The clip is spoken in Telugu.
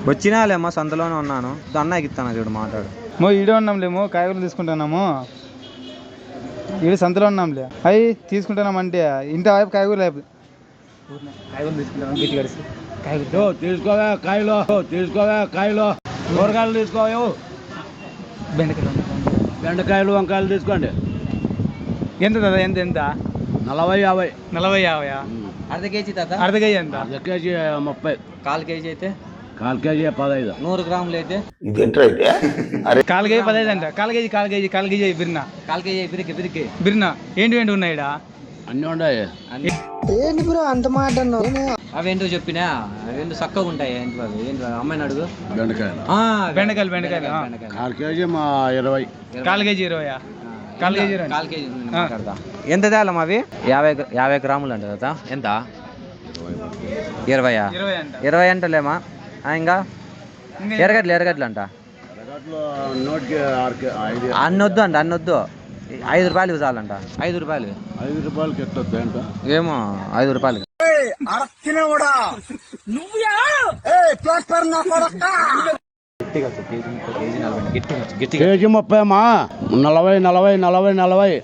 వచ్చినాలేమో సంతలోనే ఉన్నాను. అన్నకి ఇస్తాను చూడు మాట్లాడు. ఈడే ఉన్నాంలేమో కాయగూరలు తీసుకుంటున్నాము. ఈడు సంతలో ఉన్నాంలే. అవి తీసుకుంటున్నామంటే ఇంటి వైపు కాయగూరలు వైపు కాయగూరలు తీసుకుంటాం. గిట్టి కడిసి తీసుకోవా కాయలు, తీసుకోవా కాయలు, కూరగాయలు తీసుకోవా, బెండకాయలు వంకాయలు తీసుకోండి. ఎంత తాత? ఎంత ఎంత? 40-50. 40-50 అర్ధ కేజీ తాత? అర్ధ కేజీ ఎంత? అర్ధ కేజీ 30. 1/4 కేజీ అయితే 1/4 కేజీ 15. 100 గ్రాములు అయితే 1/4 కేజీ 15 అంట. 1/4 కేజీ బిర్నా. 1/4 కేజీ పిరికి బిర్నా ఏంటి ఉన్నాయి ఈడ? అన్నీ ఉన్నాయి. ఏంటి బ్రో అంత మాట అన్నావు? అవేంటో చెప్పినా అవేంటో చక్కగా ఉంటాయి. ఏంటి అవి? ఏంటి అమ్మాయిని అడుగు. బెండకాయలు. బెండకాయలు 1/4 కేజీ 20. 1/4 కేజీ 20. 1/4 కేజీ ఎంత తేలం అవి? 50 గ్రాములు అంట కదా. ఎంత? 20 అంటలేమా? ఇంకా ఎరగడ్లు అంట. అన్నొద్దు అంట, అన్నొద్దు. 5 రూపాయలు చాలంట. 5 రూపాయలు. 5 రూపాయలకి ఎట్లా అంట? ఏమో 5 రూపాయలు. కేజీ 30 అమ్మా. 40.